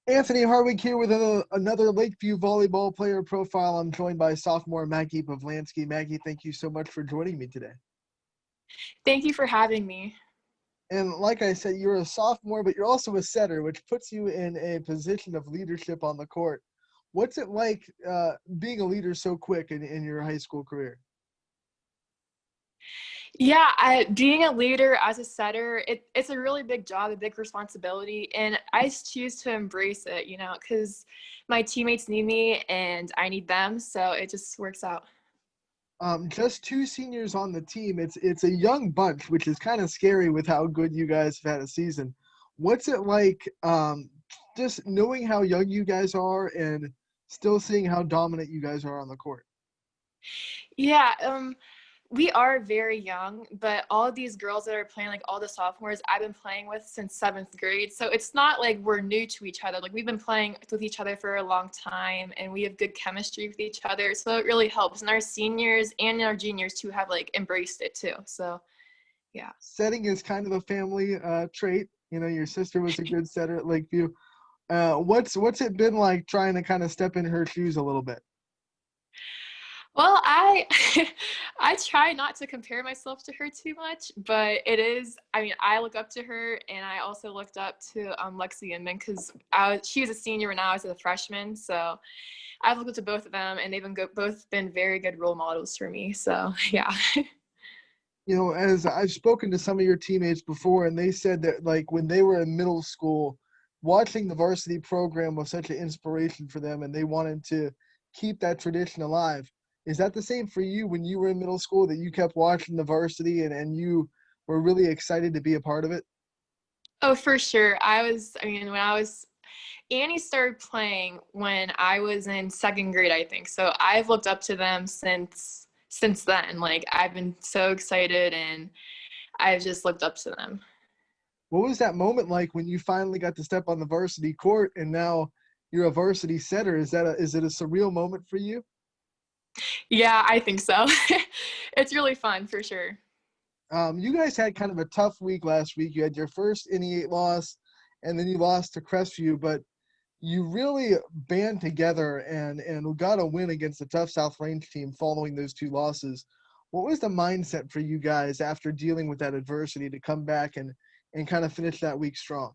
Anthony Harwick here with another Lakeview volleyball player profile. I'm joined by sophomore Maggie Pavlansky. Maggie, thank you so much for joining me today. Thank you for having me. And like I said, you're a sophomore, but you're also a setter, which puts you in a position of leadership on the court. What's it like being a leader so quick in your high school career? Yeah, being a leader as a setter, it's a really big job, a big responsibility, and I choose to embrace it, because my teammates need me and I need them, so it just works out. Just two seniors on the team. It's a young bunch, which is kind of scary with how good you guys have had a season. What's it like just knowing how young you guys are and still seeing how dominant you guys are on the court? Yeah, we are very young, but all of these girls that are playing, like all the sophomores, I've been playing with since 7th grade. So it's not like we're new to each other. Like we've been playing with each other for a long time and we have good chemistry with each other. So it really helps. And our seniors and our juniors too have like embraced it too. So yeah. Setting is kind of a family trait. You know, your sister was a good setter at Lakeview. What's it been like trying to kind of step in her shoes a little bit? Well, I I try not to compare myself to her too much, but it is. I mean, I look up to her, and I also looked up to Lexi Inman because she was a senior when I was a freshman. So I've looked up to both of them, and they've been both been very good role models for me. So yeah. You know, as I've spoken to some of your teammates before, and they said that like when they were in middle school, watching the varsity program was such an inspiration for them, and they wanted to keep that tradition alive. Is that the same for you when you were in middle school, that you kept watching the varsity and you were really excited to be a part of it? Oh, for sure. I mean, when I was Annie started playing when I was in 2nd grade, I think. So I've looked up to them since then. Like I've been so excited and I've just looked up to them. What was that moment like when you finally got to step on the varsity court and now you're a varsity setter? Is it a surreal moment for you? Yeah, I think so. It's really fun for sure. You guys had kind of a tough week last week. You had your first NE8 loss, and then you lost to Crestview, but you really band together and got a win against a tough South Range team following those two losses. What was the mindset for you guys after dealing with that adversity to come back and kind of finish that week strong?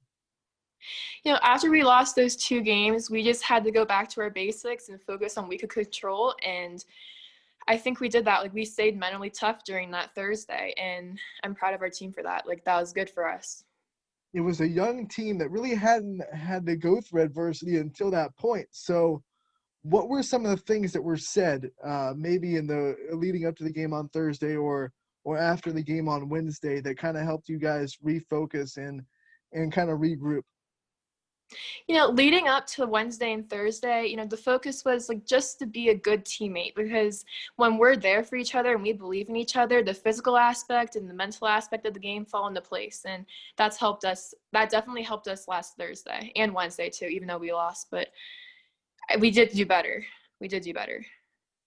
After we lost those 2 games, we just had to go back to our basics and focus on what we could control. And I think we did that. Like we stayed mentally tough during that Thursday, and I'm proud of our team for that. Like that was good for us. It was a young team that really hadn't had to go through adversity until that point. So, what were some of the things that were said, maybe in the leading up to the game on Thursday or after the game on Wednesday, that kind of helped you guys refocus and kind of regroup? Leading up to Wednesday and Thursday, the focus was like just to be a good teammate because when we're there for each other and we believe in each other, the physical aspect and the mental aspect of the game fall into place. And that's helped us. That definitely helped us last Thursday and Wednesday too, even though we lost. But we did do better. We did do better.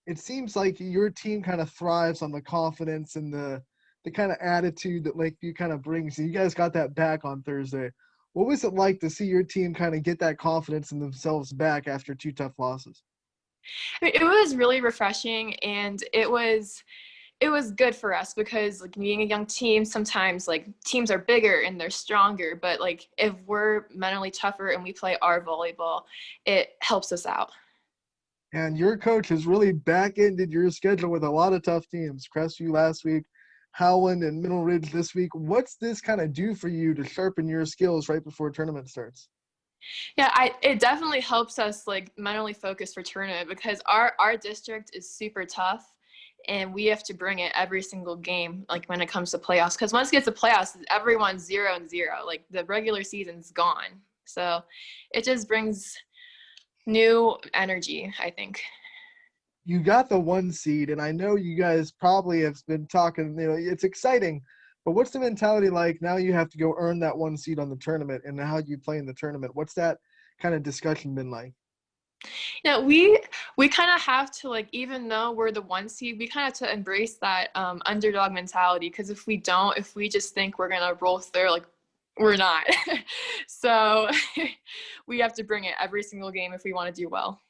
It seems like your team kind of thrives on the confidence and the kind of attitude that Lakeview kind of brings. And you guys got that back on Thursday. What was it like to see your team kind of get that confidence in themselves back after two tough losses? I mean, it was really refreshing and it was good for us because like being a young team, sometimes like teams are bigger and they're stronger, but like if we're mentally tougher and we play our volleyball, it helps us out. And your coach has really back-ended your schedule with a lot of tough teams. Crestview last week, Howland and Middle Ridge this week. What's this kind of do for you to sharpen your skills right before tournament starts? Yeah, it definitely helps us like mentally focus for tournament because our district is super tough and we have to bring it every single game like when it comes to playoffs because once it gets to playoffs everyone's 0-0, like the regular season's gone, so it just brings new energy, I think. You got the one seed, and I know you guys probably have been talking, it's exciting, but what's the mentality like now you have to go earn that one seed on the tournament and how you play in the tournament? What's that kind of discussion been like? We kind of have to like, even though we're the 1 seed, we kind of have to embrace that underdog mentality because if we don't, if we just think we're gonna roll through, like we're not. So we have to bring it every single game if we want to do well.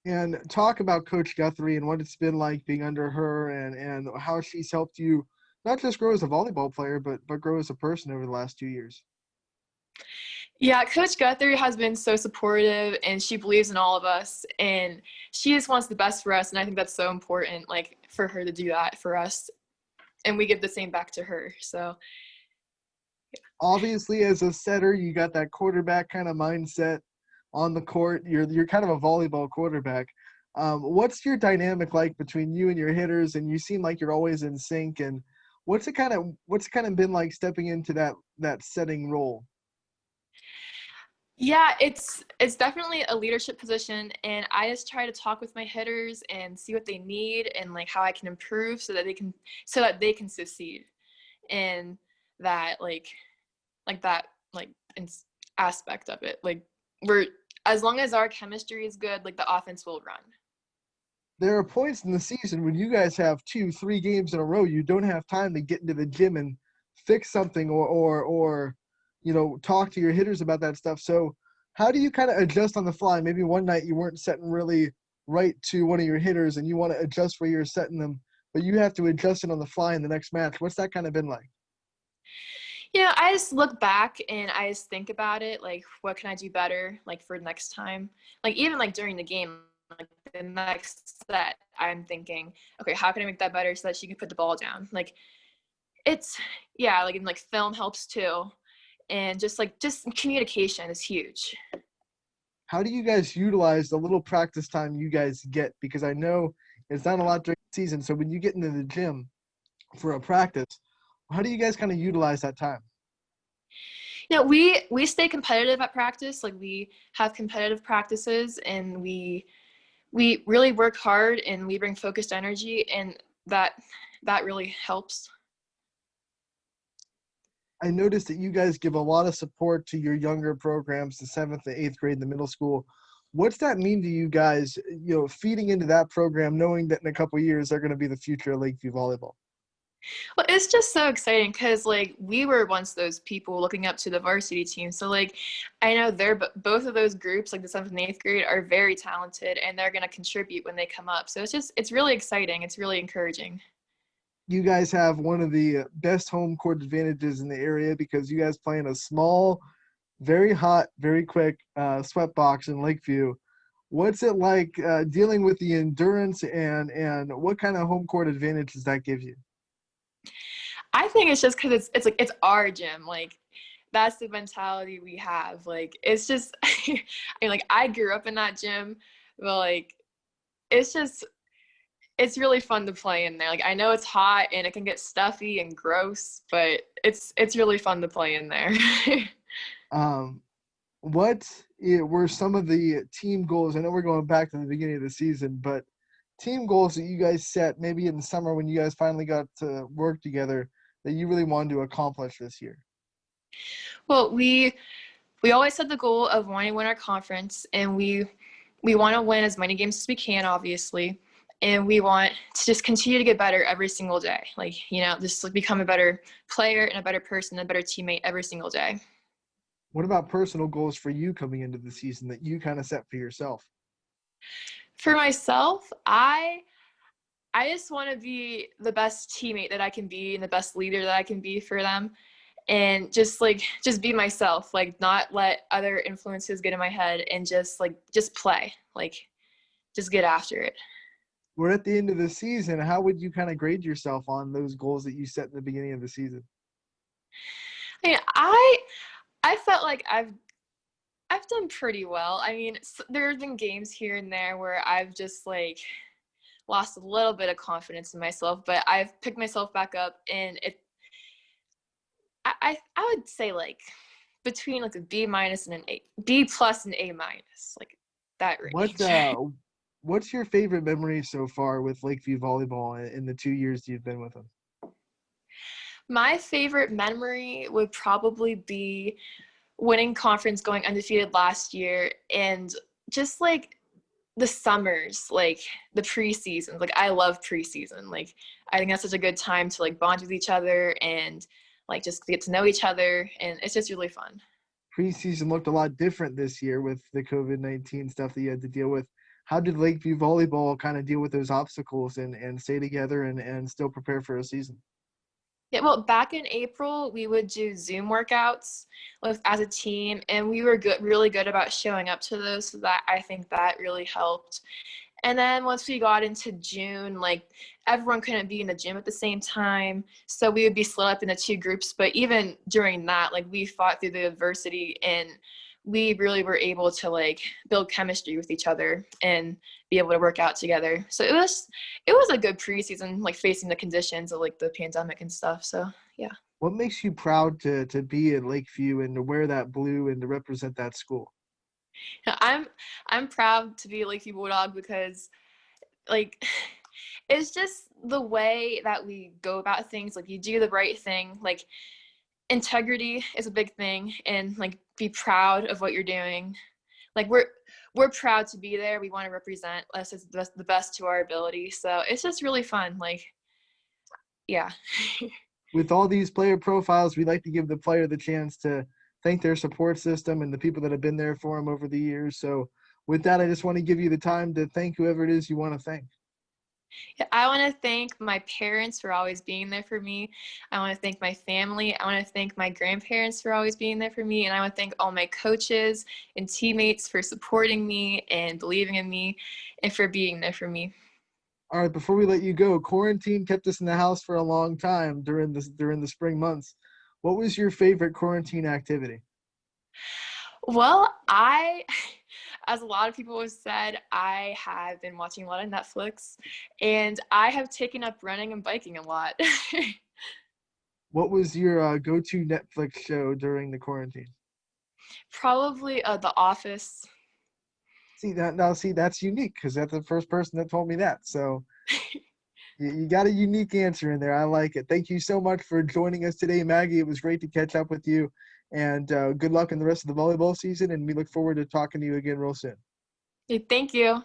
And talk about Coach Guthrie and what it's been like being under her, and how she's helped you not just grow as a volleyball player, but grow as a person over the last 2 years. Yeah, Coach Guthrie has been so supportive, and she believes in all of us, and she just wants the best for us, and I think that's so important, like, for her to do that for us, and we give the same back to her. So Obviously, as a setter, you got that quarterback kind of mindset on the court. You're kind of a volleyball quarterback. What's your dynamic like between you and your hitters? And you seem like you're always in sync. And what's it kind of been like stepping into that setting role? yeah, it's definitely a leadership position, and I just try to talk with my hitters and see what they need and like how I can improve so that they can succeed, and that that in aspect of it, like, we're as long as our chemistry is good, like, the offense will run. There are points in the season when you guys have 2-3 games in a row, you don't have time to get into the gym and fix something, or talk to your hitters about that stuff. So how do you kind of adjust on the fly? Maybe one night you weren't setting really right to one of your hitters and you want to adjust where you're setting them, but you have to adjust it on the fly in the next match. What's that kind of been like? Yeah, I just look back and I just think about it, like, what can I do better, like, for next time? Like, even, like, during the game, like, the next set, I'm thinking, okay, how can I make that better so that she can put the ball down? Like, it's, yeah, like, and, like, film helps too. And just communication is huge. How do you guys utilize the little practice time you guys get? Because I know it's not a lot during the season. So when you get into the gym for a practice, how do you guys kind of utilize that time? You know, we stay competitive at practice. Like, we have competitive practices, and we really work hard, and we bring focused energy, and that really helps. I noticed that you guys give a lot of support to your younger programs, the 7th and 8th grade in the middle school. What's that mean to you guys, feeding into that program, knowing that in a couple of years they're going to be the future of Lakeview volleyball? Well, it's just so exciting because, like, we were once those people looking up to the varsity team. So, like, I know both of those groups, like the 7th and 8th grade, are very talented, and they're going to contribute when they come up. So it's really exciting. It's really encouraging. You guys have one of the best home court advantages in the area because you guys play in a small, very hot, very quick sweat box in Lakeview. What's it like dealing with the endurance, and what kind of home court advantage does that give you? I think it's just because it's our gym. Like, that's the mentality we have. Like, it's just, I mean, like, I grew up in that gym, but, like, it's really fun to play in there. Like, I know it's hot and it can get stuffy and gross, but it's really fun to play in there. Um, what were some of the team goals? I know we're going back to the beginning of the season, but team goals that you guys set maybe in the summer when you guys finally got to work together that you really wanted to accomplish this year? Well, we always set the goal of wanting to win our conference, and we want to win as many games as we can, obviously, and we want to just continue to get better every single day. Like, just, like, become a better player and a better person, a better teammate every single day. What about personal goals for you coming into the season that you kind of set for yourself? For myself, I just want to be the best teammate that I can be and the best leader that I can be for them, and just be myself, like, not let other influences get in my head, and just play, like, just get after it. We're at the end of the season. How would you kind of grade yourself on those goals that you set in the beginning of the season? I mean, I felt like I've done pretty well. I mean, there have been games here and there where I've just, like, lost a little bit of confidence in myself, but I've picked myself back up, and I would say, like, between, like, a B minus and an A, B plus and A minus, like, that What range. what's your favorite memory so far with Lakeview volleyball in the 2 years you've been with them? My favorite memory would probably be winning conference, going undefeated last year, and just, like, the summers, like, the preseason. Like, I love preseason. Like, I think that's such a good time to, like, bond with each other and, like just get to know each other, and it's just really fun. Preseason looked a lot different this year with the COVID-19 stuff that you had to deal with. How did Lakeview volleyball kind of deal with those obstacles and stay together and still prepare for a season? Yeah, well, back in April, we would do Zoom workouts as a team, and we were really good about showing up to those. So that I think that really helped. And then once we got into June, like everyone couldn't be in the gym at the same time. So we would be split up into two groups. But even during that, like we fought through the adversity, and we really were able to like build chemistry with each other and be able to work out together. So it was a good preseason, like facing the conditions of like the pandemic and stuff. So yeah. What makes you proud to be at Lakeview and to wear that blue and to represent that school? I'm proud to be a Lakeview Bulldog because like it's just the way that we go about things. Like you do the right thing. Like integrity is a big thing, and like be proud of what you're doing. Like we're proud to be there. We want to represent us as the best to our ability. So it's just really fun. Like yeah. With all these player profiles, we like to give the player the chance to thank their support system and the people that have been there for them over the years. So with that, I just want to give you the time to thank whoever it is you want to thank. Yeah, I want to thank my parents for always being there for me. I want to thank my family. I want to thank my grandparents for always being there for me. And I want to thank all my coaches and teammates for supporting me and believing in me and for being there for me. All right, before we let you go, quarantine kept us in the house for a long time during the spring months. What was your favorite quarantine activity? Well, as a lot of people have said, I have been watching a lot of Netflix, and I have taken up running and biking a lot. What was your go-to Netflix show during the quarantine? Probably The Office. See that now? See, that's unique because that's the first person that told me that. So you got a unique answer in there. I like it. Thank you so much for joining us today, Maggie. It was great to catch up with you, and good luck in the rest of the volleyball season. And we look forward to talking to you again real soon. Thank you.